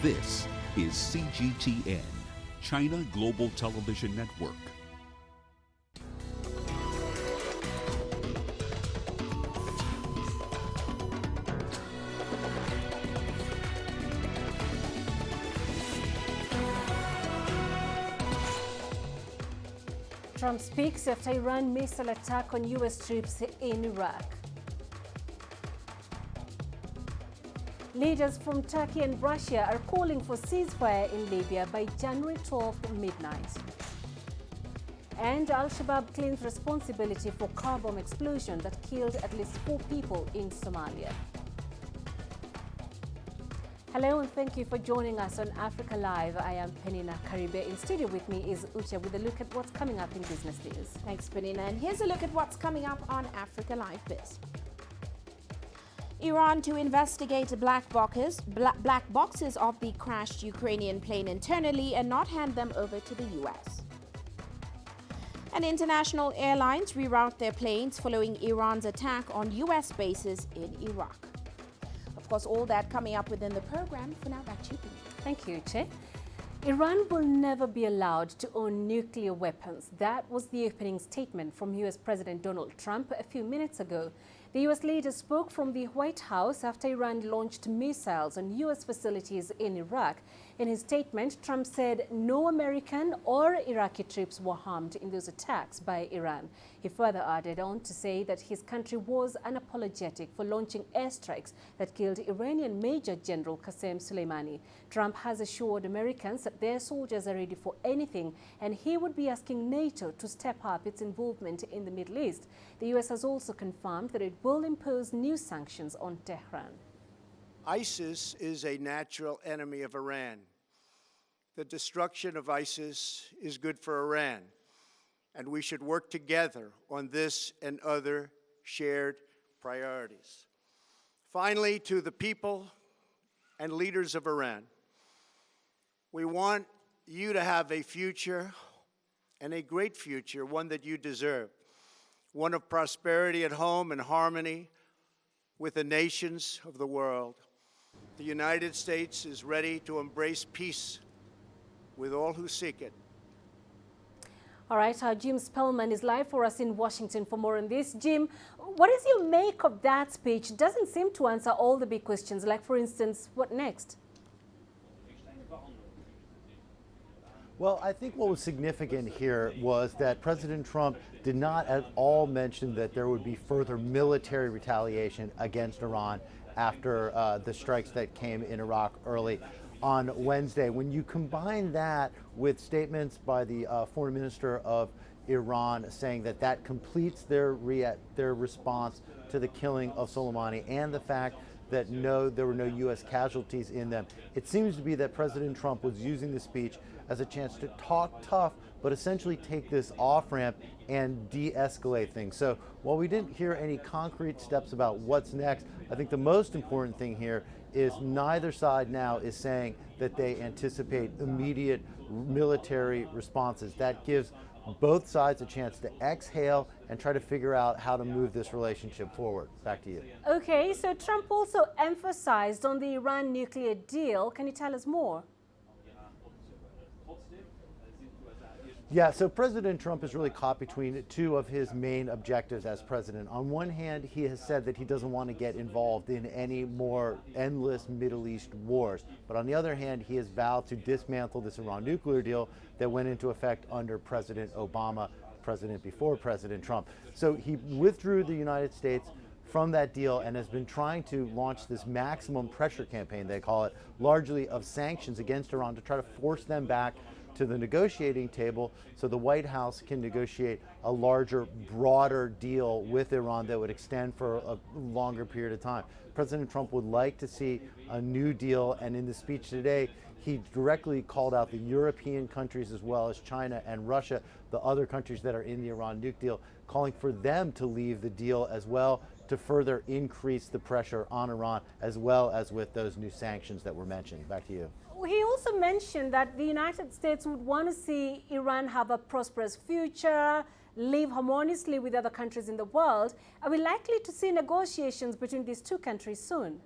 This is CGTN, China Global Television Network. Trump speaks after Iran missile attack on U.S. troops in Iraq. Leaders from Turkey and Russia are calling for ceasefire in Libya by January 12 midnight. And Al-Shabaab claims responsibility for car bomb explosion that killed at least 4 people in Somalia. Hello and thank you for joining us on Africa Live. I am Peninah Karibe. In studio with me is Ucha with a look at what's coming up in business news. Thanks, Peninah. And here's a look at what's coming up on Africa Live Biz. Iran to investigate black boxes of the crashed Ukrainian plane internally and not hand them over to the U.S. And international airlines reroute their planes following Iran's attack on U.S. bases in Iraq. Of course, all that coming up within the program. For now, back to you, Peninah. Thank you, Che. Iran will never be allowed to own nuclear weapons. That was the opening statement from U.S. President Donald Trump a few minutes ago. The U.S. leader spoke from the White House after Iran launched missiles on U.S. facilities in Iraq. In his statement, Trump said no American or Iraqi troops were harmed in those attacks by Iran. He further added on to say that his country was unapologetic for launching airstrikes that killed Iranian Major General Qasem Soleimani. Trump has assured Americans that their soldiers are ready for anything, and he would be asking NATO to step up its involvement in the Middle East. The U.S. has also confirmed that it will impose new sanctions on Tehran. ISIS is a natural enemy of Iran. The destruction of ISIS is good for Iran, and we should work together on this and other shared priorities. Finally, to the people and leaders of Iran, we want you to have a future, and a great future, one that you deserve, one of prosperity at home and harmony with the nations of the world. The United States is ready to embrace peace with all who seek it. All right, Jim Spellman is live for us in Washington for more on this. Jim, what is your make of that speech? It doesn't seem to answer all the big questions, like, for instance, what next? Well, I think what was significant here was that President Trump did not at all mention that there would be further military retaliation against Iran after the strikes that came in Iraq early on Wednesday. When you combine that with statements by the foreign minister of Iran saying that that completes their response to the killing of Soleimani and the fact that there were no U.S. casualties in them, it seems to be that President Trump was using the speech as a chance to talk tough, but essentially take this off-ramp and de-escalate things. So while we didn't hear any concrete steps about what's next, I think the most important thing here is neither side now is saying that they anticipate immediate military responses. That gives both sides a chance to exhale and try to figure out how to move this relationship forward. Back to you. Okay, so Trump also emphasized on the Iran nuclear deal. Can you tell us more? Yeah, so President Trump is really caught between two of his main objectives as president. On one hand, he has said that he doesn't want to get involved in any more endless Middle East wars. But on the other hand, he has vowed to dismantle this Iran nuclear deal that went into effect under President Obama, president before President Trump. So he withdrew the United States from that deal and has been trying to launch this maximum pressure campaign, they call it, largely of sanctions against Iran to try to force them back to the negotiating table so the White House can negotiate a larger, broader deal with Iran that would extend for a longer period of time. President Trump would like to see a new deal, and in the speech today, he directly called out the European countries as well as China and Russia, the other countries that are in the Iran nuke deal, calling for them to leave the deal as well to further increase the pressure on Iran, as well as with those new sanctions that were mentioned. Back to you. He also mentioned that the United States would want to see Iran have a prosperous future, live harmoniously with other countries in the world. Are we likely to see negotiations between these two countries soon?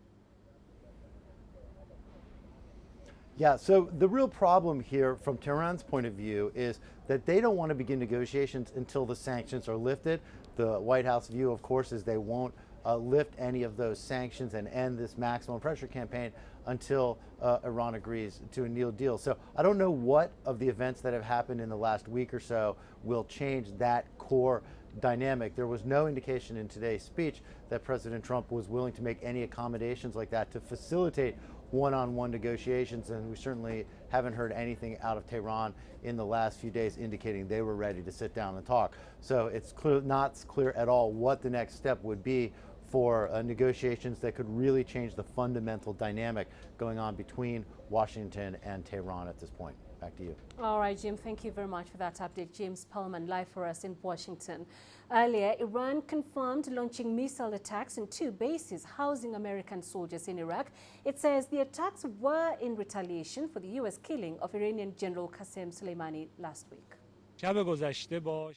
Yeah, so the real problem here from Tehran's point of view is that they don't want to begin negotiations until the sanctions are lifted. The White House view, of course, is they won't lift any of those sanctions and end this maximum pressure campaign until Iran agrees to a new deal. So I don't know what of the events that have happened in the last week or so will change that core dynamic. There was no indication in today's speech that President Trump was willing to make any accommodations like that to facilitate one-on-one negotiations, and we certainly haven't heard anything out of Tehran in the last few days indicating they were ready to sit down and talk. So it's not clear at all what the next step would be for negotiations that could really change the fundamental dynamic going on between Washington and Tehran at this point. Back to you. All right, Jim, thank you very much for that update. James Perlman, live for us in Washington. Earlier, Iran confirmed launching missile attacks on 2 bases housing American soldiers in Iraq. It says the attacks were in retaliation for the U.S. killing of Iranian General Qasem Soleimani last week.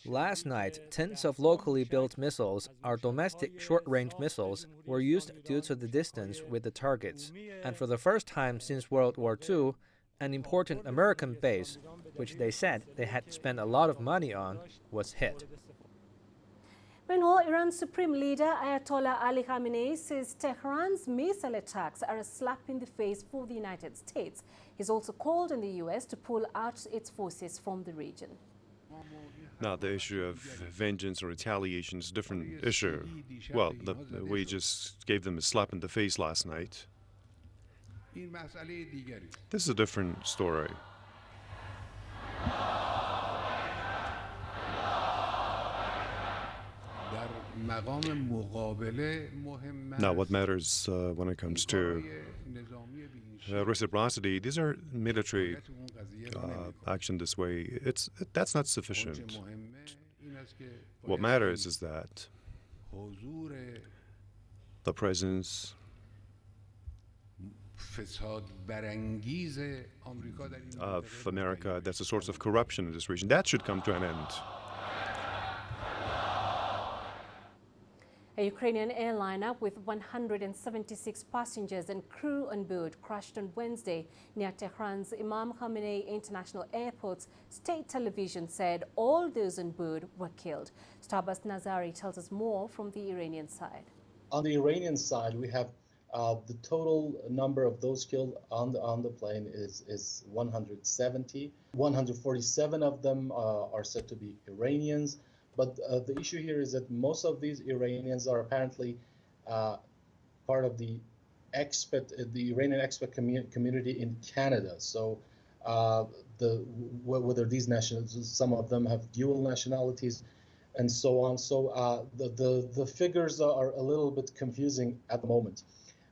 Last night, tens of locally built missiles, our domestic short-range missiles, were used due to the distance with the targets. And for the first time since World War II, an important American base, which they said they had spent a lot of money on, was hit. Meanwhile, Iran's supreme leader Ayatollah Ali Khamenei says Tehran's missile attacks are a slap in the face for the United States. He's also called on the U.S. to pull out its forces from the region. Now, the issue of vengeance or retaliation is a different issue. Well, we just gave them a slap in the face last night. This is a different story. Now, what matters when it comes to reciprocity, these are military action this way. That's not sufficient. What matters is that the presence of America that's a source of corruption in this region, that should come to an end. A Ukrainian airliner with 176 passengers and crew on board crashed on Wednesday near Tehran's Imam Khamenei International Airport's state television said all those on board were killed. Starbus Nazari tells us more from the Iranian side. On the Iranian side, we have the total number of those killed on the plane is 170. 147 of them are said to be Iranians. But the issue here is that most of these Iranians are apparently part of the Iranian expat community in Canada. So whether these nationals, some of them have dual nationalities, and so on. So the figures are a little bit confusing at the moment.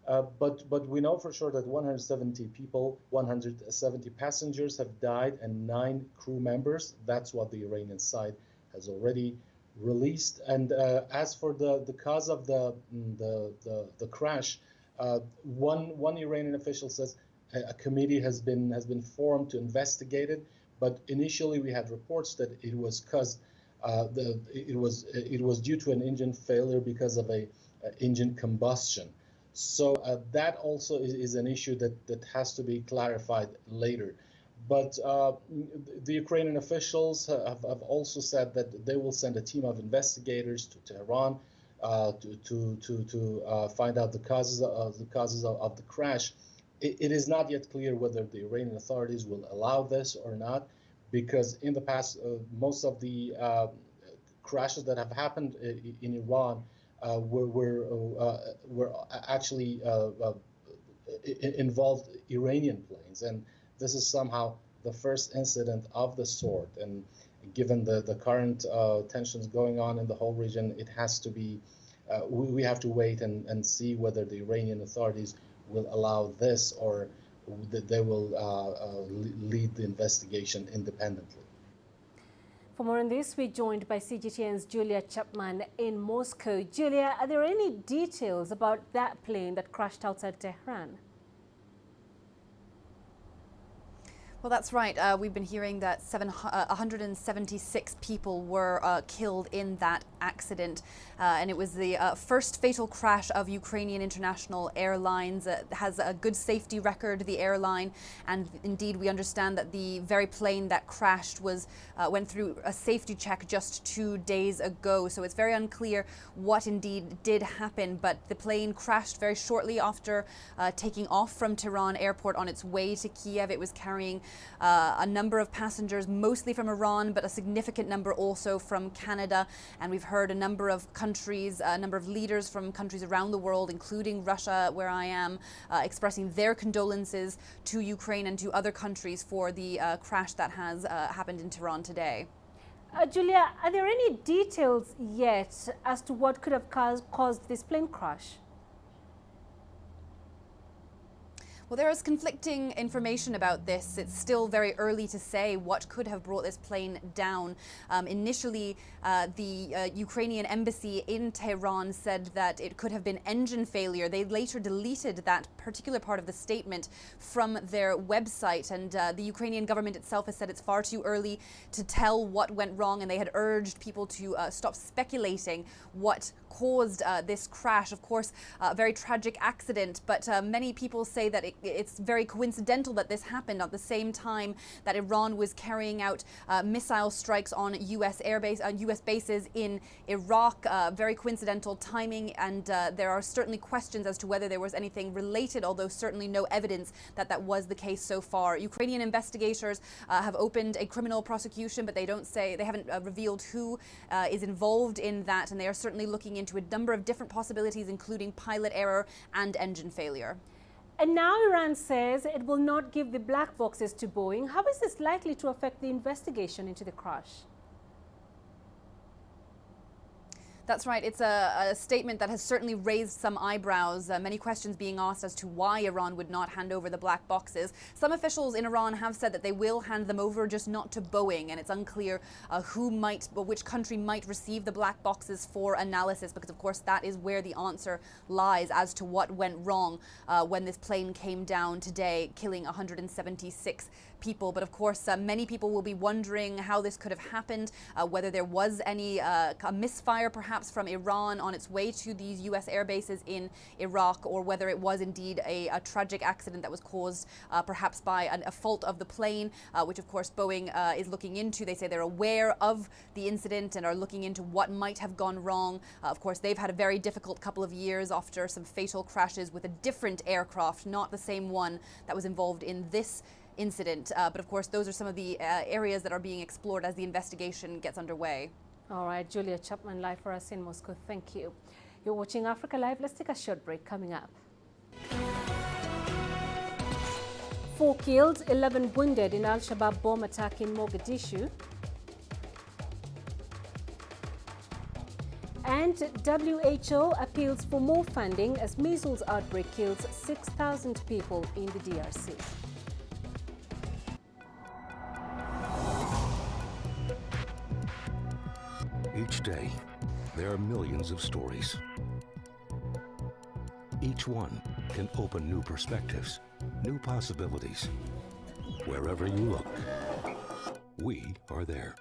But we know for sure that 170 people, 170 passengers have died and 9 crew members. That's what the Iranian side has already released. And as for the cause of the crash, one Iranian official says a committee has been formed to investigate it. But initially, we had reports that it was it was due to an engine failure because of a engine combustion. So that also is an issue that has to be clarified later. But the Ukrainian officials have also said that they will send a team of investigators to Tehran to find out the causes of the crash. It is not yet clear whether the Iranian authorities will allow this or not, because in the past, most of the crashes that have happened in Iran were actually involved Iranian planes, and this is somehow the first incident of the sort. And given the current tensions going on in the whole region, it has to be, we have to wait and see whether the Iranian authorities will allow this or that they will lead the investigation independently. For more on this, we're joined by CGTN's Julia Chapman in Moscow. Julia, are there any details about that plane that crashed outside Tehran? Well, that's right. We've been hearing that 176 people were killed in that accident. And it was the first fatal crash of Ukrainian International Airlines. Has a good safety record, the airline. And indeed, we understand that the very plane that crashed went through a safety check just 2 days ago. So it's very unclear what indeed did happen. But the plane crashed very shortly after taking off from Tehran airport on its way to Kiev. It was carrying a number of passengers, mostly from Iran, but a significant number also from Canada. And we've heard a number of countries, a number of leaders from countries around the world, including Russia, where I am, expressing their condolences to Ukraine and to other countries for the crash that has happened in Tehran today. Julia, are there any details yet as to what could have caused this plane crash? Well, there is conflicting information about this. It's still very early to say what could have brought this plane down. Initially, the Ukrainian embassy in Tehran said that it could have been engine failure. They later deleted that particular part of the statement from their website. And the Ukrainian government itself has said it's far too early to tell what went wrong. And they had urged people to stop speculating what caused this crash. Of course, a very tragic accident, but many people say that it's very coincidental that this happened at the same time that Iran was carrying out missile strikes on U.S. U.S. bases in Iraq. Very coincidental timing, and there are certainly questions as to whether there was anything related, although certainly no evidence that that was the case so far. Ukrainian investigators have opened a criminal prosecution, but they haven't revealed who is involved in that, and they are certainly looking into a number of different possibilities, including pilot error and engine failure. And now Iran says it will not give the black boxes to Boeing. How is this likely to affect the investigation into the crash? That's right. It's a statement that has certainly raised some eyebrows, many questions being asked as to why Iran would not hand over the black boxes. Some officials in Iran have said that they will hand them over, just not to Boeing, and it's unclear which country might receive the black boxes for analysis, because of course that is where the answer lies as to what went wrong when this plane came down today, killing 176 people. But of course, many people will be wondering how this could have happened, whether there was any misfire perhaps from Iran on its way to these U.S. air bases in Iraq, or whether it was indeed a tragic accident that was caused perhaps by a fault of the plane, which of course Boeing is looking into. They say they're aware of the incident and are looking into what might have gone wrong. Of course, they've had a very difficult couple of years after some fatal crashes with a different aircraft, not the same one that was involved in this incident. But of course, those are some of the areas that are being explored as the investigation gets underway. All right, Julia Chapman live for us in Moscow. Thank you. You're watching Africa Live. Let's take a short break. Coming up. 4 killed, 11 wounded in Al-Shabaab bomb attack in Mogadishu. And WHO appeals for more funding as measles outbreak kills 6,000 people in the DRC. Each day, there are millions of stories. Each one can open new perspectives, new possibilities. Wherever you look, we are there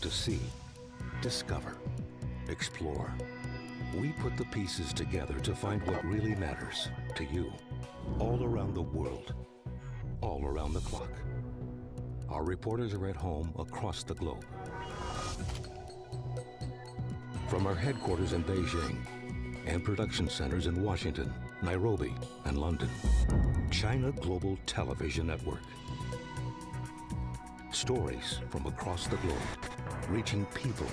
to see, discover, explore. We put the pieces together to find what really matters to you, all around the world, all around the clock. Our reporters are at home across the globe. From our headquarters in Beijing and production centers in Washington, Nairobi, and London, China Global Television Network. Stories from across the globe, reaching people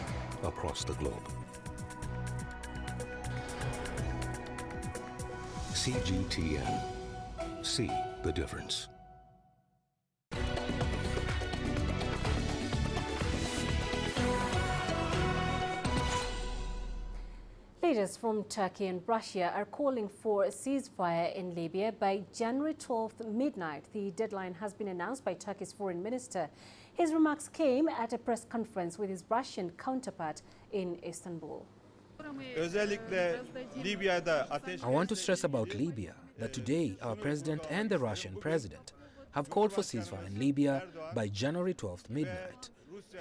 across the globe. CGTN. See the difference. Leaders from Turkey and Russia are calling for a ceasefire in Libya by January 12th midnight. The deadline has been announced by Turkey's foreign minister. His remarks came at a press conference with his Russian counterpart in Istanbul. I want to stress about Libya that today our president and the Russian president have called for ceasefire in Libya by January 12th midnight.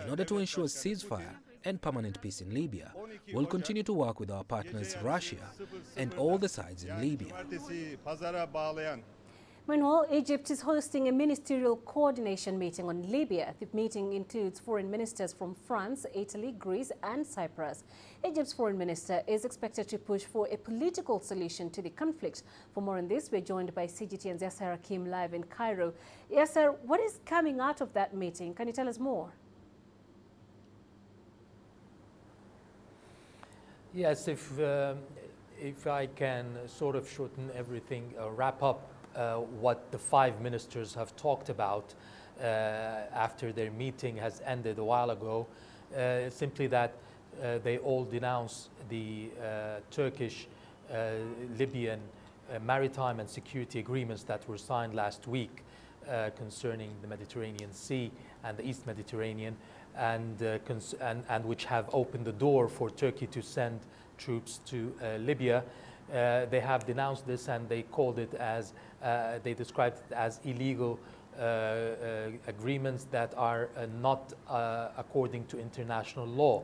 In order to ensure ceasefire and permanent peace in Libya, we'll continue to work with our partners Russia and all the sides in Libya. Meanwhile, Egypt is hosting a ministerial coordination meeting on Libya. The meeting includes foreign ministers from France, Italy, Greece and Cyprus. Egypt's foreign minister is expected to push for a political solution to the conflict. For more on this, we're joined by CGTN's Yasser Hakim live in Cairo. Yasser, what is coming out of that meeting? Can you tell us more? Yes, if I can sort of shorten everything, wrap up what the 5 ministers have talked about after their meeting has ended a while ago, simply that they all denounce the Turkish-Libyan maritime and security agreements that were signed last week concerning the Mediterranean Sea and the East Mediterranean, and which have opened the door for Turkey to send troops to Libya. They have denounced this and they called it as, they described it as illegal agreements that are not according to international law.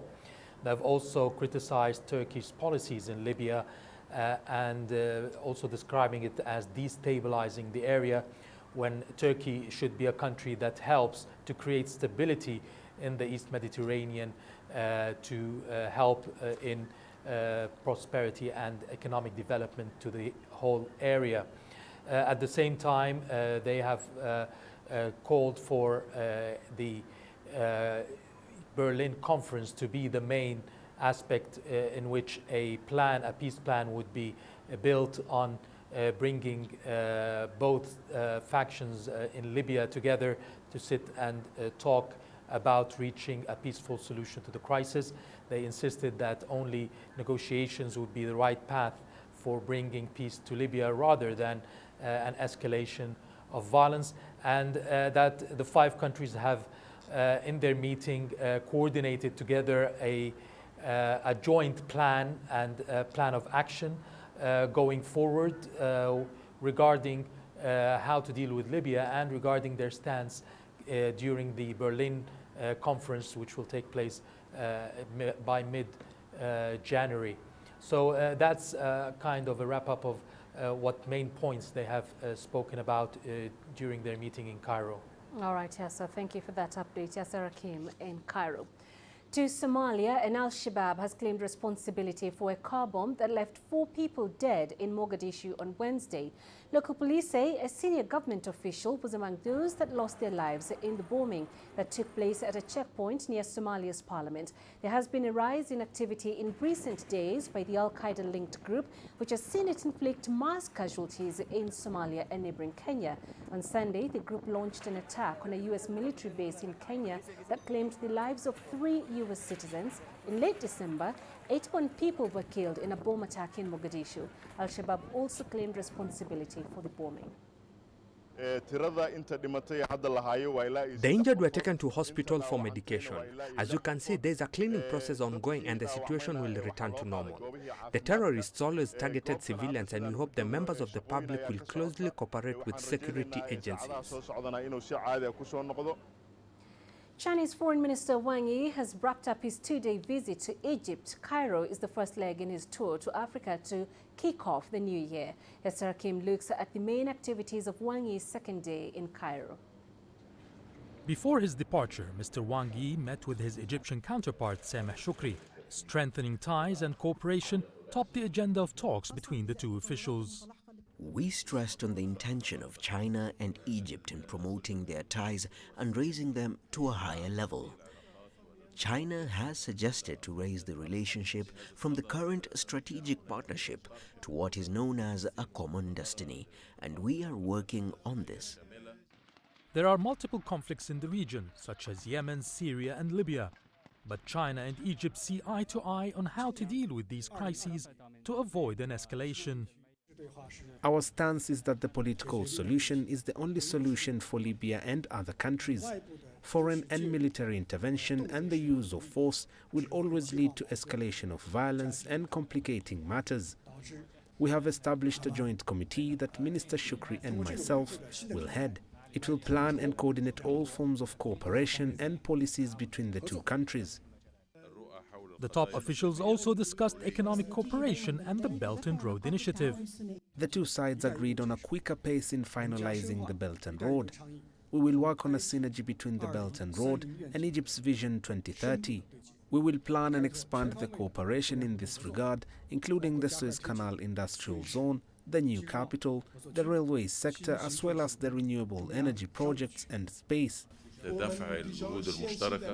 They've also criticized Turkish policies in Libya and also describing it as destabilizing the area, when Turkey should be a country that helps to create stability in the East Mediterranean, to help in prosperity and economic development to the whole area. At the same time, they have called for the Berlin conference to be the main aspect in which a peace plan would be built on bringing both factions in Libya together to sit and talk about reaching a peaceful solution to the crisis. They insisted that only negotiations would be the right path for bringing peace to Libya rather than an escalation of violence, and that the 5 countries have in their meeting coordinated together a joint plan and a plan of action going forward regarding how to deal with Libya and regarding their stance during the Berlin conference, which will take place by mid-January. So that's kind of a wrap-up of what main points they have spoken about during their meeting in Cairo. All right, Yasser, thank you for that update. Yasser Hakim in Cairo. To Somalia, and Al-Shabaab has claimed responsibility for a car bomb that left 4 people dead in Mogadishu on Wednesday. Local police say a senior government official was among those that lost their lives in the bombing that took place at a checkpoint near Somalia's parliament. There has been a rise in activity in recent days by the Al-Qaeda-linked group, which has seen it inflict mass casualties in Somalia and neighboring Kenya. On Sunday, the group launched an attack on a U.S. military base in Kenya that claimed the lives of 3 U.S. citizens. In late December, 81 people were killed in a bomb attack in Mogadishu. Al-Shabaab also claimed responsibility for the bombing. The injured were taken to hospital for medication. As you can see, there is a cleaning process ongoing and the situation will return to normal. The terrorists always targeted civilians, and we hope the members of the public will closely cooperate with security agencies. Chinese Foreign Minister Wang Yi has wrapped up his 2-day visit to Egypt. Cairo is the first leg in his tour to Africa to kick off the new year. Yasser Hakim looks at the main activities of Wang Yi's second day in Cairo. Before his departure, Mr. Wang Yi met with his Egyptian counterpart Sameh Shoukry. Strengthening ties and cooperation topped the agenda of talks between the 2 officials. We stressed on the intention of China and Egypt in promoting their ties and raising them to a higher level. China has suggested to raise the relationship from the current strategic partnership to what is known as a common destiny, and we are working on this. There are multiple conflicts in the region, such as Yemen, Syria and Libya. But China and Egypt see eye to eye on how to deal with these crises to avoid an escalation. Our stance is that the political solution is the only solution for Libya and other countries. Foreign and military intervention and the use of force will always lead to escalation of violence and complicating matters. We have established a joint committee that Minister Shoukry and myself will head. It will plan and coordinate all forms of cooperation and policies between the two countries. The top officials also discussed economic cooperation and the Belt and Road Initiative. The two sides agreed on a quicker pace in finalizing the Belt and Road. We will work on a synergy between the Belt and Road and Egypt's Vision 2030. We will plan and expand the cooperation in this regard, including the Suez Canal Industrial Zone, the new capital, the railway sector, as well as the renewable energy projects and space.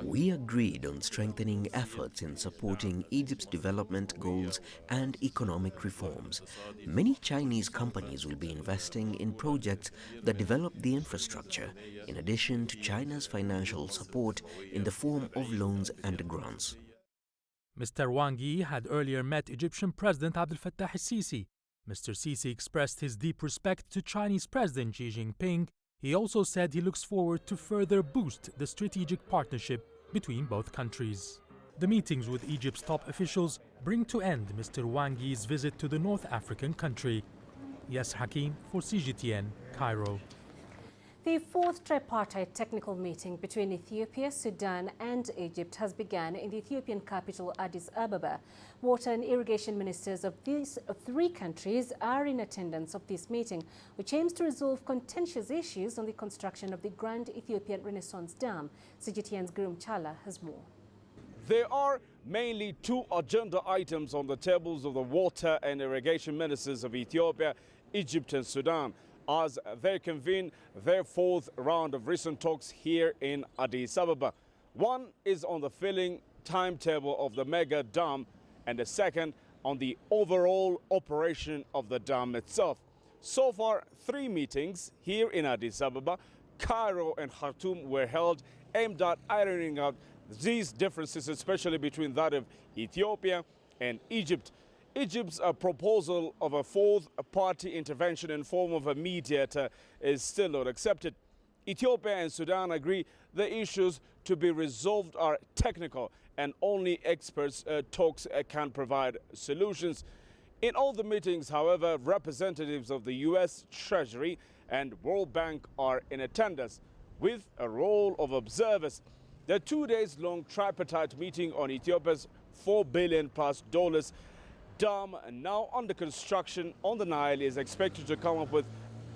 We agreed on strengthening efforts in supporting Egypt's development goals and economic reforms. Many Chinese companies will be investing in projects that develop the infrastructure, in addition to China's financial support in the form of loans and grants. Mr. Wang Yi had earlier met Egyptian President Abdel Fattah el-Sisi. Mr. Sisi expressed his deep respect to Chinese President Xi Jinping. He also said he looks forward to further boost the strategic partnership between both countries. The meetings with Egypt's top officials bring to end Mr. Wang Yi's visit to the North African country. Yes Hakim for CGTN, Cairo. The fourth tripartite technical meeting between Ethiopia, Sudan and Egypt has begun in the Ethiopian capital Addis Ababa. Water and irrigation ministers of these three countries are in attendance of this meeting, which aims to resolve contentious issues on the construction of the Grand Ethiopian Renaissance Dam. CGTN's Gurum Chala has more. There are mainly two agenda items on the tables of the water and irrigation ministers of Ethiopia, Egypt and Sudan, as they convene their fourth round of recent talks here in Addis Ababa. One is on the filling timetable of the mega dam, and the second on the overall operation of the dam itself. So far, three meetings here in Addis Ababa, Cairo and Khartoum were held, aimed at ironing out these differences, especially between that of Ethiopia and Egypt. Egypt's proposal of a fourth party intervention in form of a mediator is still not accepted. Ethiopia and Sudan agree the issues to be resolved are technical and only experts' talks can provide solutions. In all the meetings, however, representatives of the U.S. Treasury and World Bank are in attendance with a role of observers. The 2 days long tripartite meeting on Ethiopia's $4 billion+ dam, now under construction on the Nile, is expected to come up with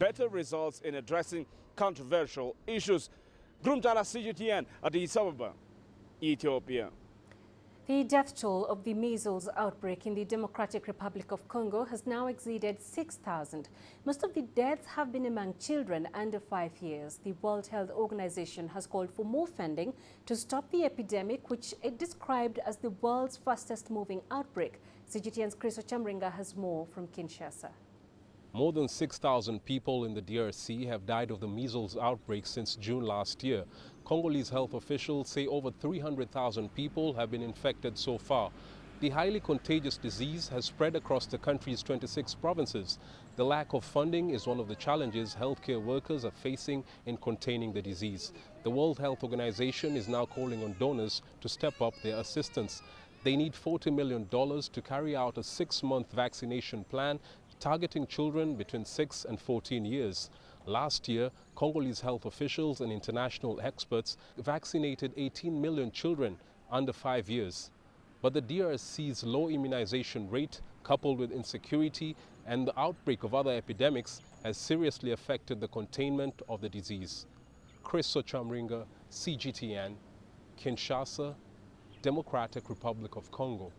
better results in addressing controversial issues. Grumtala CGTN, Addis Ababa, Ethiopia. The death toll of the measles outbreak in the Democratic Republic of Congo has now exceeded 6,000. Most of the deaths have been among children under 5 years. The World Health Organization has called for more funding to stop the epidemic, which it described as the world's fastest moving outbreak. CGTN's Chris Ochamringa has more from Kinshasa. More than 6,000 people in the DRC have died of the measles outbreak since June last year. Congolese health officials say over 300,000 people have been infected so far. The highly contagious disease has spread across the country's 26 provinces. The lack of funding is one of the challenges healthcare workers are facing in containing the disease. The World Health Organization is now calling on donors to step up their assistance. They need $40 million to carry out a 6-month vaccination plan targeting children between 6 and 14 years. Last year, Congolese health officials and international experts vaccinated 18 million children under 5 years. But the DRC's low immunization rate, coupled with insecurity and the outbreak of other epidemics, has seriously affected the containment of the disease. Chris Ochamringa, CGTN, Kinshasa, Democratic Republic of Congo.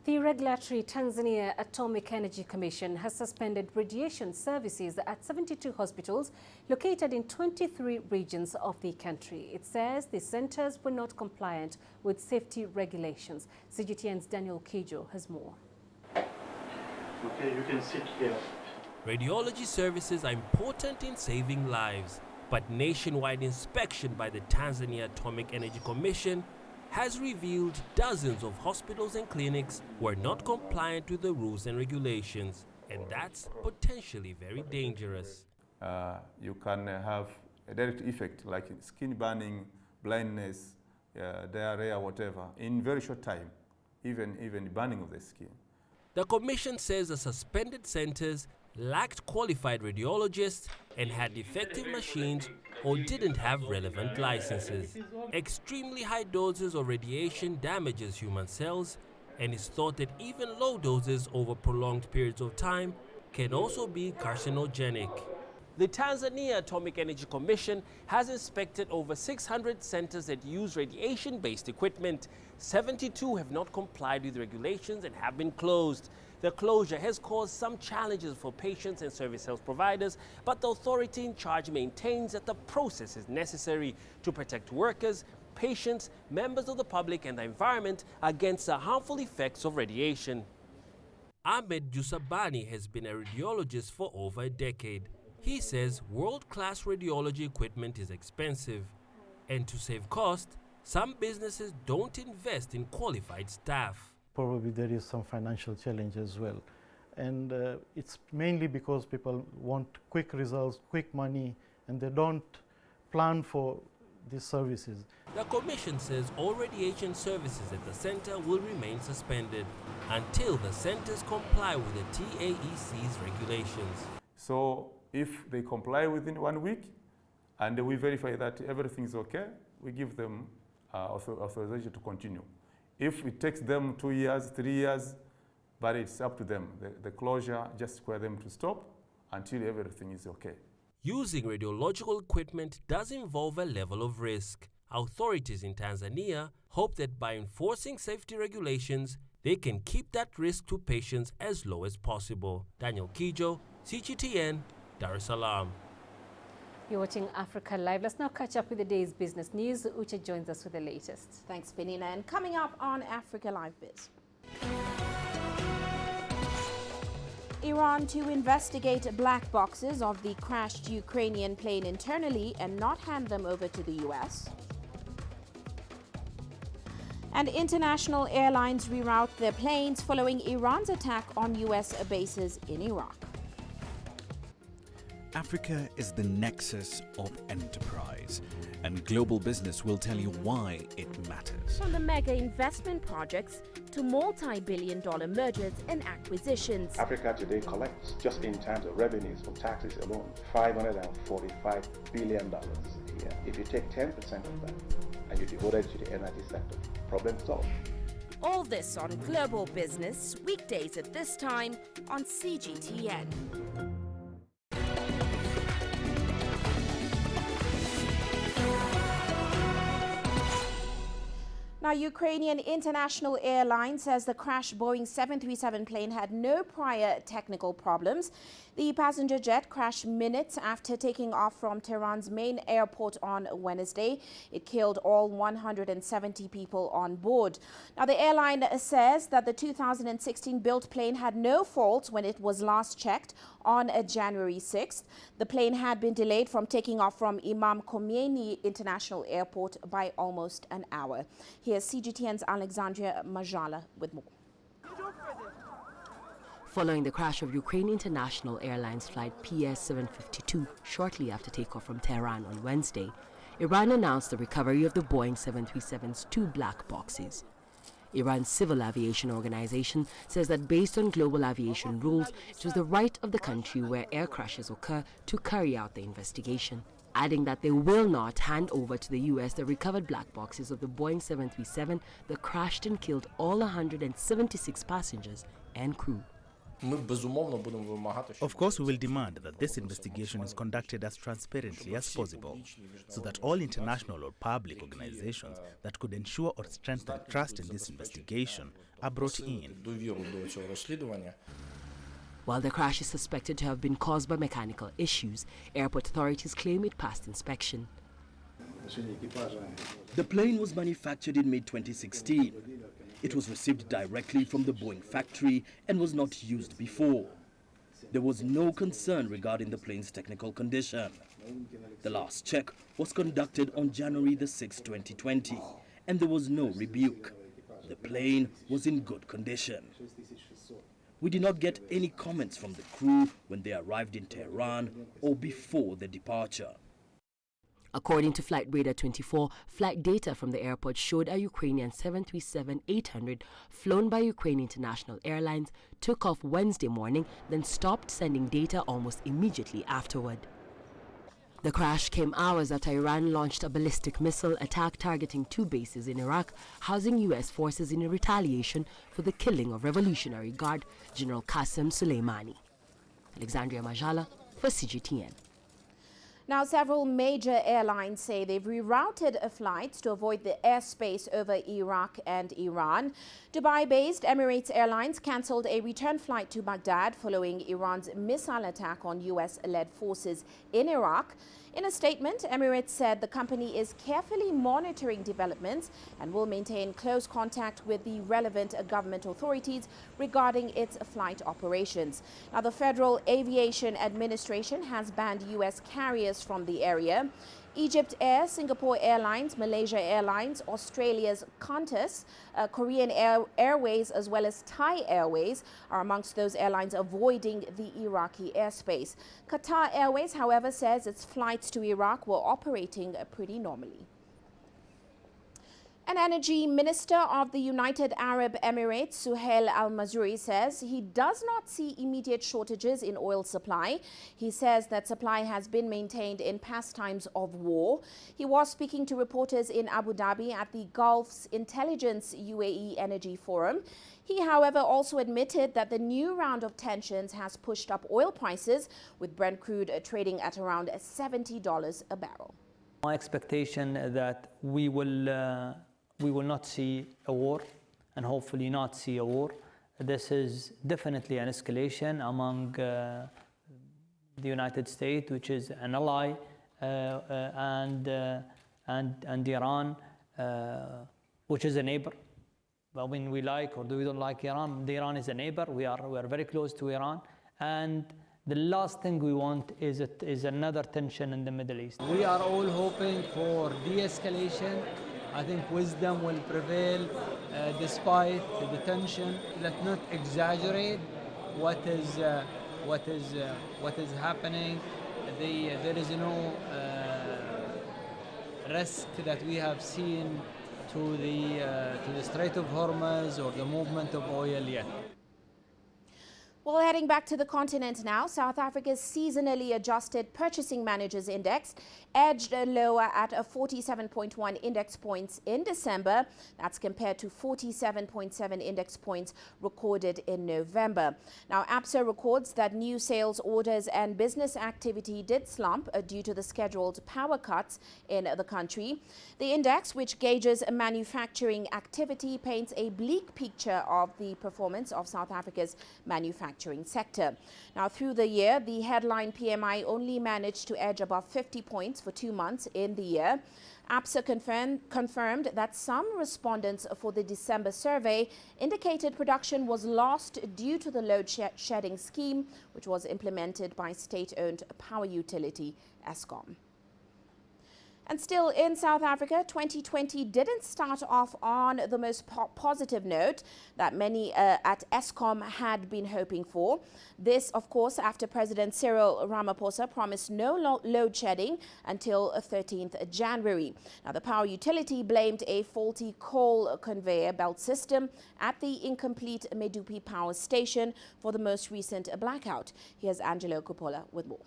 The regulatory Tanzania Atomic Energy Commission has suspended radiation services at 72 hospitals located in 23 regions of the country. It says the centers were not compliant with safety regulations. CGTN's Daniel Kijo has more. Okay, you can sit here. Radiology services are important in saving lives, but nationwide inspection by the Tanzania Atomic Energy Commission has revealed dozens of hospitals and clinics were not compliant with the rules and regulations, and that's potentially very dangerous. You can have a direct effect like skin burning, blindness, diarrhea, whatever, in very short time, even burning of the skin. The commission says the suspended centers lacked qualified radiologists and had defective machines or didn't have relevant licenses. Extremely high doses of radiation damages human cells, and it's thought that even low doses over prolonged periods of time can also be carcinogenic. The Tanzania Atomic Energy Commission has inspected over 600 centers that use radiation-based equipment. 72 have not complied with regulations and have been closed. The closure has caused some challenges for patients and service health providers, but the authority in charge maintains that the process is necessary to protect workers, patients, members of the public and the environment against the harmful effects of radiation. Ahmed Jusabani has been a radiologist for over a decade. He says world-class radiology equipment is expensive, and to save cost, some businesses don't invest in qualified staff. Probably there is some financial challenge as well. And it's mainly because people want quick results, quick money, and they don't plan for these services. The Commission says all radiation services at the center will remain suspended until the centers comply with the TAEC's regulations. So if they comply within 1 week and we verify that everything is okay, we give them authorization to continue. If it takes them 2 years, 3 years, but it's up to them. The closure just requires them to stop until everything is okay. Using radiological equipment does involve a level of risk. Authorities in Tanzania hope that by enforcing safety regulations, they can keep that risk to patients as low as possible. Daniel Kijo, CGTN, Dar es Salaam. You're watching Africa Live. Let's now catch up with the day's business news. Uche joins us with the latest. Thanks, Peninah. And coming up on Africa Live Biz. Iran to investigate black boxes of the crashed Ukrainian plane internally and not hand them over to the US. And international airlines reroute their planes following Iran's attack on US bases in Iraq. Africa is the nexus of enterprise, and global business will tell you why it matters. From the mega investment projects to multi-billion-dollar mergers and acquisitions. Africa today collects, just in terms of revenues from taxes alone, $545 billion a year. If you take 10% of that and you devote it to the energy sector, problem solved. All this on Global Business, weekdays at this time on CGTN. Now, Ukrainian International Airlines says the crashed Boeing 737 plane had no prior technical problems. The passenger jet crashed minutes after taking off from Tehran's main airport on Wednesday. It killed all 170 people on board. Now, the airline says that the 2016 built plane had no faults when it was last checked on January 6th. The plane had been delayed from taking off from Imam Khomeini International Airport by almost an hour. Here's CGTN's Alexandria Majala with more. Following the crash of Ukraine International Airlines flight PS-752 shortly after takeoff from Tehran on Wednesday, Iran announced the recovery of the Boeing 737's 2 black boxes. Iran's civil aviation organization says that based on global aviation rules, it was the right of the country where air crashes occur to carry out the investigation, adding that they will not hand over to the U.S. the recovered black boxes of the Boeing 737 that crashed and killed all 176 passengers and crew. Of course, we will demand that this investigation is conducted as transparently as possible, so that all international or public organizations that could ensure or strengthen trust in this investigation are brought in. While the crash is suspected to have been caused by mechanical issues, airport authorities claim it passed inspection. The plane was manufactured in mid-2016. It was received directly from the Boeing factory and was not used before. There was no concern regarding the plane's technical condition. The last check was conducted on January the 6th, 2020, and there was no rebuke. The plane was in good condition. We did not get any comments from the crew when they arrived in Tehran or before the departure. According to Flight Radar 24, flight data from the airport showed a Ukrainian 737-800 flown by Ukraine International Airlines took off Wednesday morning, then stopped sending data almost immediately afterward. The crash came hours after Iran launched a ballistic missile attack targeting 2 bases in Iraq, housing U.S. forces in retaliation for the killing of Revolutionary Guard General Qasem Soleimani. Alexandria Majala for CGTN. Now, several major airlines say they've rerouted flights to avoid the airspace over Iraq and Iran. Dubai-based Emirates Airlines cancelled a return flight to Baghdad following Iran's missile attack on U.S.-led forces in Iraq. In a statement, Emirates said the company is carefully monitoring developments and will maintain close contact with the relevant government authorities regarding its flight operations. Now, the Federal Aviation Administration has banned U.S. carriers from the area. Egypt Air, Singapore Airlines, Malaysia Airlines, Australia's Qantas, Korean Airways, as well as Thai Airways are amongst those airlines avoiding the Iraqi airspace. Qatar Airways, however, says its flights to Iraq were operating pretty normally. An energy minister of the United Arab Emirates, Suhail Al-Mazroui, says he does not see immediate shortages in oil supply. He says that supply has been maintained in past times of war. He was speaking to reporters in Abu Dhabi at the Gulf's Intelligence UAE Energy Forum. He, however, also admitted that the new round of tensions has pushed up oil prices, with Brent crude trading at around $70 a barrel. My expectation that we will not see a war, and hopefully not see a war. This is definitely an escalation among the United States, which is an ally, and Iran, which is a neighbor. But when we like or we don't like Iran, Iran is a neighbor. We are very close to Iran, and the last thing we want is another tension in the Middle East. We are all hoping for de-escalation. I think wisdom will prevail despite the tension. Let's not exaggerate what is happening. There is no risk that we have seen to the Strait of Hormuz or the movement of oil yet. Well, heading back to the continent now, South Africa's seasonally adjusted Purchasing Managers Index edged lower at a 47.1 index points in December. That's compared to 47.7 index points recorded in November. Now, APSA records that new sales orders and business activity did slump due to the scheduled power cuts in the country. The index, which gauges manufacturing activity, paints a bleak picture of the performance of South Africa's manufacturing sector. Now, through the year, the headline PMI only managed to edge above 50 points for 2 months in the year. APSA confirmed that some respondents for the December survey indicated production was lost due to the load shedding scheme, which was implemented by state-owned power utility Eskom. And still in South Africa, 2020 didn't start off on the most positive note that many at Eskom had been hoping for. This, of course, after President Cyril Ramaphosa promised no load shedding until 13th January. Now, the power utility blamed a faulty coal conveyor belt system at the incomplete Medupi power station for the most recent blackout. Here's Angelo Coppola with more.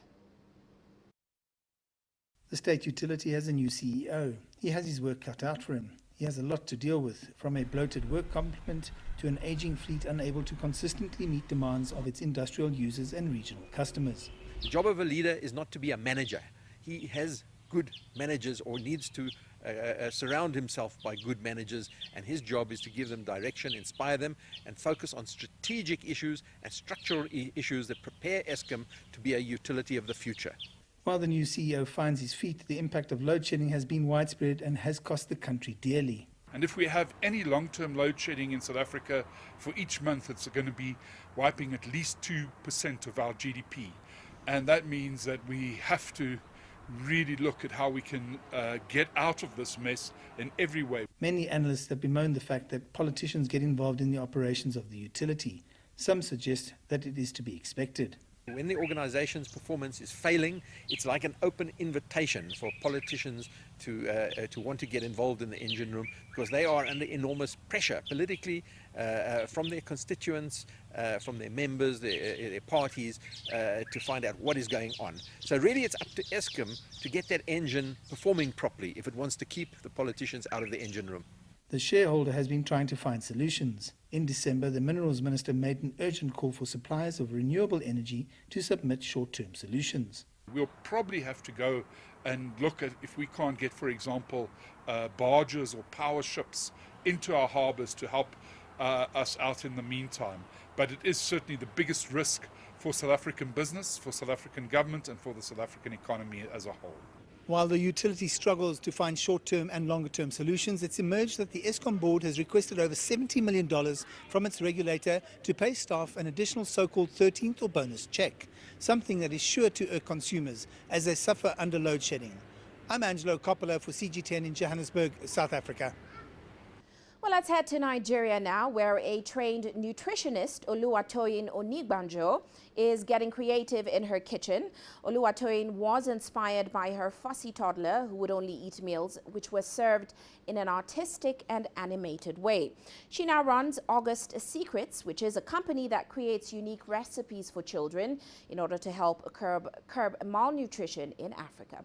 The state utility has a new CEO. He has his work cut out for him. He has a lot to deal with, from a bloated work complement to an aging fleet unable to consistently meet demands of its industrial users and regional customers. The job of a leader is not to be a manager. He has good managers, or needs to surround himself by good managers, and his job is to give them direction, inspire them, and focus on strategic issues and structural issues that prepare Eskom to be a utility of the future. While the new CEO finds his feet, the impact of load shedding has been widespread and has cost the country dearly. And if we have any long-term load shedding in South Africa, for each month it's going to be wiping at least 2% of our GDP. And that means that we have to really look at how we can get out of this mess in every way. Many analysts have bemoaned the fact that politicians get involved in the operations of the utility. Some suggest that it is to be expected. When the organization's performance is failing, it's like an open invitation for politicians to want to get involved in the engine room, because they are under enormous pressure politically from their constituents, from their members, their parties, to find out what is going on. So really it's up to Eskom to get that engine performing properly if it wants to keep the politicians out of the engine room. The shareholder has been trying to find solutions. In December, the Minerals Minister made an urgent call for suppliers of renewable energy to submit short-term solutions. We'll probably have to go and look at if we can't get, for example, barges or power ships into our harbours to help us out in the meantime. But it is certainly the biggest risk for South African business, for South African government and for the South African economy as a whole. While the utility struggles to find short-term and longer-term solutions, it's emerged that the Eskom board has requested over $70 million from its regulator to pay staff an additional so-called 13th or bonus check, something that is sure to irk consumers as they suffer under load shedding. I'm Angelo Coppola for CG10 in Johannesburg, South Africa. Well, let's head to Nigeria now, where a trained nutritionist, Oluwatoyin Onigbanjo, is getting creative in her kitchen. Oluwatoyin was inspired by her fussy toddler who would only eat meals which were served in an artistic and animated way. She now runs August Secrets, which is a company that creates unique recipes for children in order to help curb malnutrition in Africa.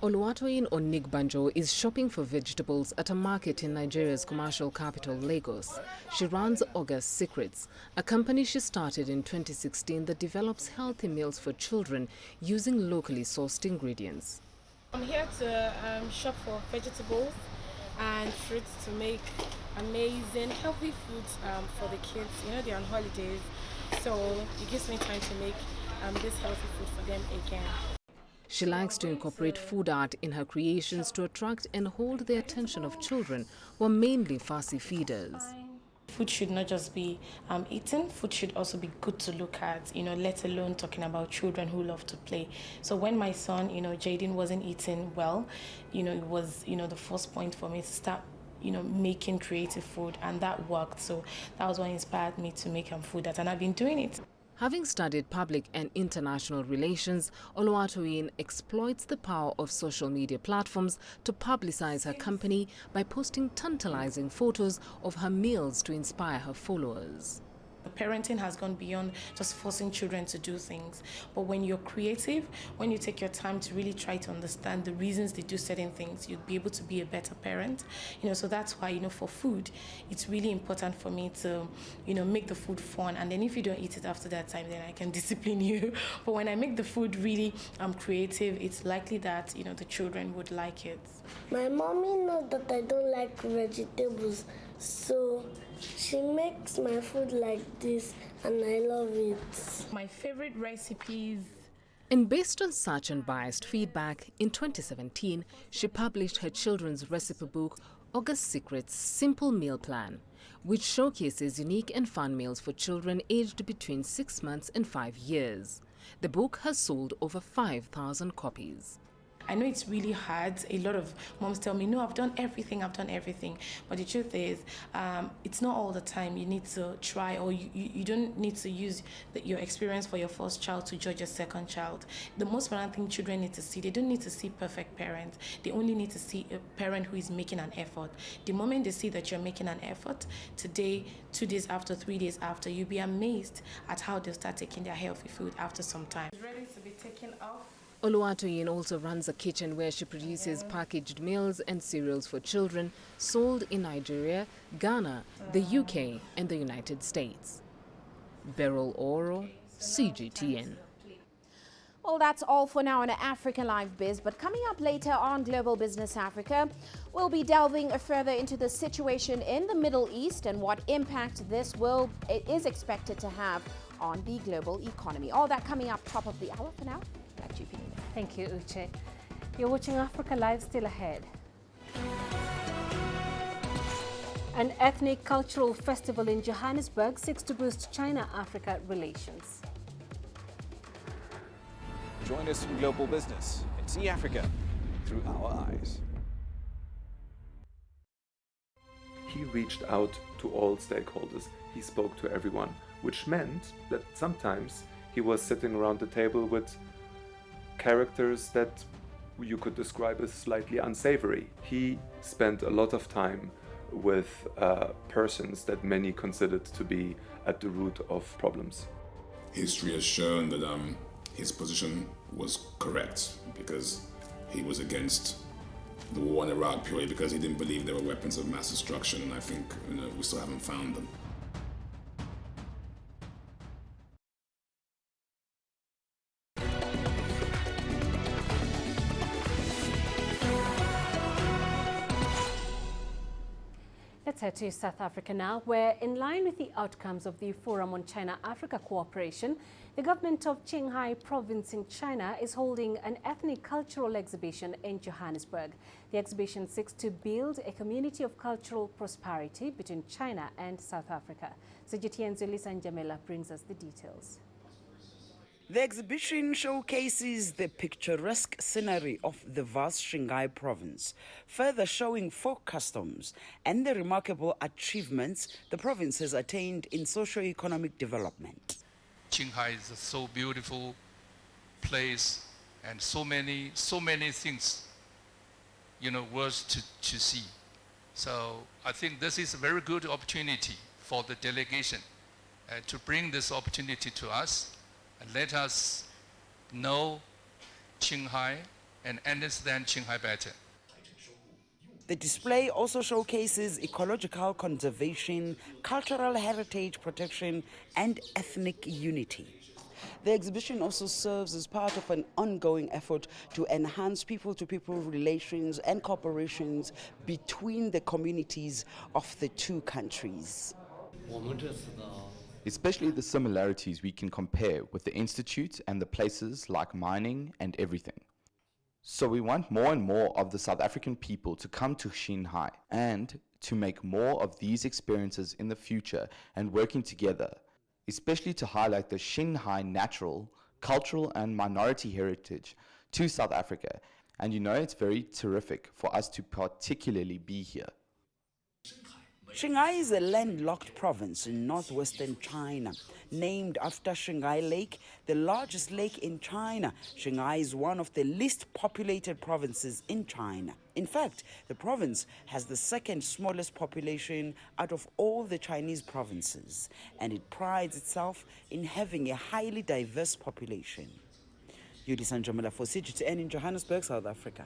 Oluwatoyin Onigbanjo is shopping for vegetables at a market in Nigeria's commercial capital, Lagos. She runs August Secrets, a company she started in 2016 that develops healthy meals for children using locally sourced ingredients. I'm here to shop for vegetables and fruits to make amazing, healthy foods for the kids. You know, they're on holidays, so it gives me time to make this healthy food for them again. She likes to incorporate food art in her creations to attract and hold the attention of children who are mainly fussy feeders. Food should not just be eaten, food should also be good to look at, you know, let alone talking about children who love to play. So when my son, you know, Jaden wasn't eating well, you know, it was, you know, the first point for me to start, you know, making creative food, and that worked. So that was what inspired me to make food art, and I've been doing it. Having studied public and international relations, Oluwatoyin exploits the power of social media platforms to publicize her company by posting tantalizing photos of her meals to inspire her followers. The parenting has gone beyond just forcing children to do things. But when you're creative, when you take your time to really try to understand the reasons they do certain things, you'll be able to be a better parent. You know, so that's why, you know, for food, it's really important for me to, you know, make the food fun. And then if you don't eat it after that time, then I can discipline you. But when I make the food really creative, it's likely that, you know, the children would like it. My mommy knows that I don't like vegetables, so she makes my food like this, and I love it. My favorite recipes. And based on such unbiased feedback, in 2017, she published her children's recipe book, August Secrets Simple Meal Plan, which showcases unique and fun meals for children aged between 6 months and 5 years. The book has sold over 5,000 copies. I know it's really hard. A lot of moms tell me, no, I've done everything. But the truth is, it's not all the time. You need to try, or you don't need to use your experience for your first child to judge your second child. The most important thing children need to see, they don't need to see perfect parents. They only need to see a parent who is making an effort. The moment they see that you're making an effort, today, 2 days after, 3 days after, you'll be amazed at how they'll start taking their healthy food after some time. It's ready to be taken off. Oluwatoyin also runs a kitchen where she produces packaged meals and cereals for children sold in Nigeria, Ghana, the UK and the United States. Beryl Oro, CGTN. Well, that's all for now on African Live Biz, but coming up later on Global Business Africa, we'll be delving further into the situation in the Middle East and what impact this is expected to have on the global economy. All that coming up top of the hour. For now, back to you, Peninah. Thank you, Uche. You're watching Africa Live, still ahead. An ethnic cultural festival in Johannesburg seeks to boost China-Africa relations. Join us in Global Business and see Africa through our eyes. He reached out to all stakeholders. He spoke to everyone. which meant that sometimes he was sitting around the table with characters that you could describe as slightly unsavory. He spent a lot of time with persons that many considered to be at the root of problems. History has shown that his position was correct because he was against the war in Iraq purely because he didn't believe there were weapons of mass destruction, and I think we still haven't found them. Let's head to South Africa now, where in line with the outcomes of the Forum on China-Africa Cooperation, the government of Qinghai province in China is holding an ethnic cultural exhibition in Johannesburg. The exhibition seeks to build a community of cultural prosperity between China and South Africa. Sejitienzo Lisanjamela brings us the details. The exhibition showcases the picturesque scenery of the vast Qinghai province, further showing folk customs and the remarkable achievements the province has attained in socio-economic development. Qinghai is a so beautiful place and so many things, worth to see. So I think this is a very good opportunity for the delegation to bring this opportunity to us. Let us know Qinghai and understand Qinghai better. The display also showcases ecological conservation, cultural heritage protection, and ethnic unity. The exhibition also serves as part of an ongoing effort to enhance people-to-people relations and cooperations between the communities of the two countries. Especially the similarities we can compare with the Institute and the places like mining and everything. So we want more and more of the South African people to come to Qinghai and to make more of these experiences in the future and working together, especially to highlight the Qinghai natural, cultural and minority heritage to South Africa. And it's very terrific for us to particularly be here. Qinghai is a landlocked province in northwestern China. Named after Qinghai Lake, the largest lake in China, Qinghai is one of the least populated provinces in China. In fact, the province has the second smallest population out of all the Chinese provinces, and it prides itself in having a highly diverse population. Yudi Sanjamela for CGTN in Johannesburg, South Africa.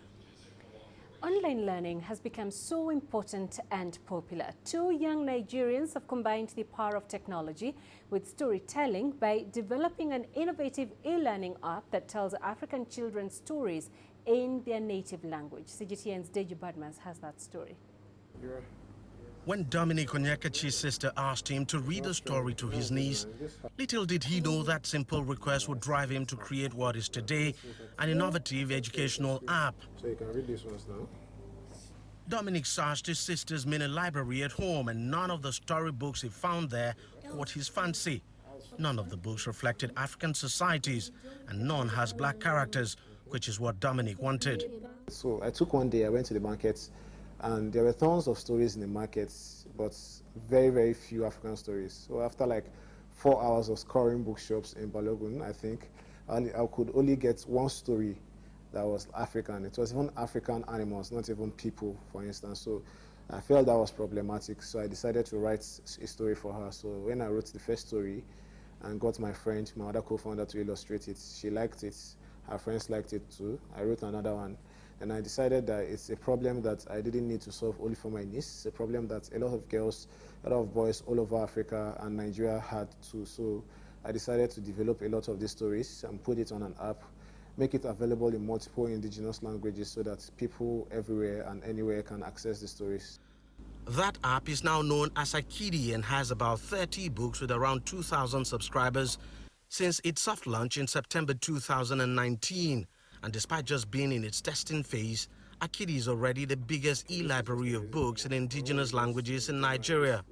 Online learning has become so important and popular. Two young Nigerians have combined the power of technology with storytelling by developing an innovative e-learning app that tells African children stories in their native language. CGTN's Deji Badmas has that story. When Dominic Onyekachi's sister asked him to read a story to his niece, little did he know that simple request would drive him to create what is today an innovative educational app. So you can read these ones now. Dominic searched his sister's mini library at home, and none of the storybooks he found there caught his fancy. None of the books reflected African societies, and none has black characters, which is what Dominic wanted. So I took one day, I went to the markets, and there were tons of stories in the markets, but very, very few African stories. So after like 4 hours of scouring bookshops in Balogun, I think, I could only get one story that was African. It was even African animals, not even people, for instance. So I felt that was problematic, so I decided to write a story for her. So when I wrote the first story and got my friend, my other co-founder, to illustrate it, she liked it. Her friends liked it too. I wrote another one. And I decided that it's a problem that I didn't need to solve only for my niece. It's a problem that a lot of girls, a lot of boys all over Africa and Nigeria had too. So I decided to develop a lot of these stories and put it on an app, make it available in multiple indigenous languages so that people everywhere and anywhere can access the stories. That app is now known as Akidi and has about 30 books with around 2,000 subscribers since its soft launch in September 2019. And despite just being in its testing phase, Akidi is already the biggest e-library of books in indigenous languages in Nigeria.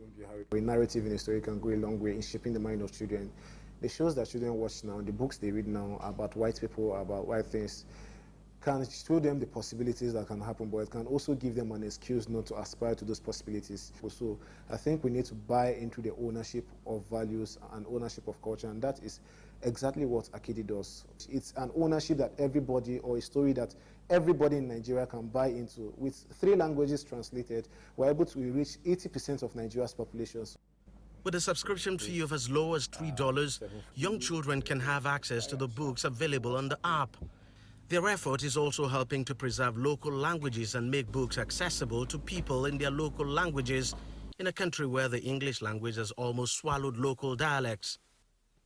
A narrative in a story can go a long way in shaping the mind of children. The shows that children watch now, the books they read now about white people, about white things, can show them the possibilities that can happen, but it can also give them an excuse not to aspire to those possibilities. So I think we need to buy into the ownership of values and ownership of culture, and that is exactly what Akidi does. It's an ownership that everybody, or a story that everybody in Nigeria can buy into. With 3 languages translated, we're able to reach 80% of Nigeria's population. With a subscription fee of as low as $3, young children can have access to the books available on the app. Their effort is also helping to preserve local languages and make books accessible to people in their local languages in a country where the English language has almost swallowed local dialects.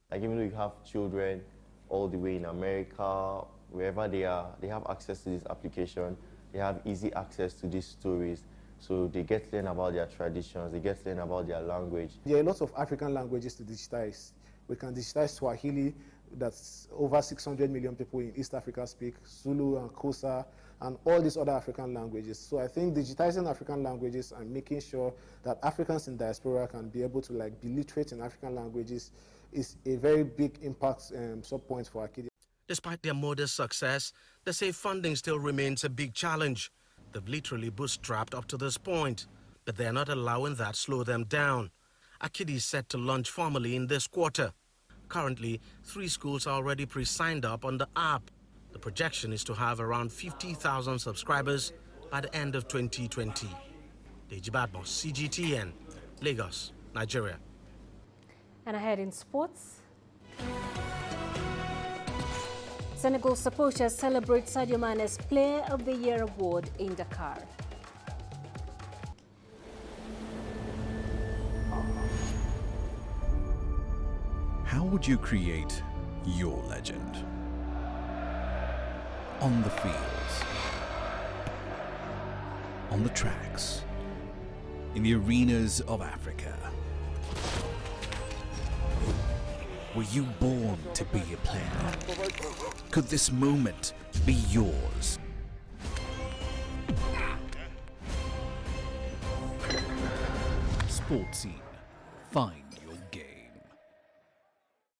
Like even though you have children all the way in America, wherever they are, they have access to this application, they have easy access to these stories. So they get to learn about their traditions, they get to learn about their language. There are lots of African languages to digitize. We can digitize Swahili, that's over 600 million people in East Africa speak, Zulu and Xhosa, and all these other African languages. So I think digitizing African languages and making sure that Africans in diaspora can be able to be literate in African languages is a very big impact sub-point for Akidi. Despite their modest success, they say funding still remains a big challenge. They've literally bootstrapped up to this point, but they're not allowing that slow them down. Akidi is set to launch formally in this quarter. Currently, 3 schools are already pre-signed up on the app. The projection is to have around 50,000 subscribers by the end of 2020. Deji Badmos, CGTN, Lagos, Nigeria. And ahead in sports, Senegal supporters celebrate Sadio Mane's Player of the Year award in Dakar. How would you create your legend? On the fields, on the tracks, in the arenas of Africa. Were you born to be a player? Could this moment be yours? Sports Scene. Find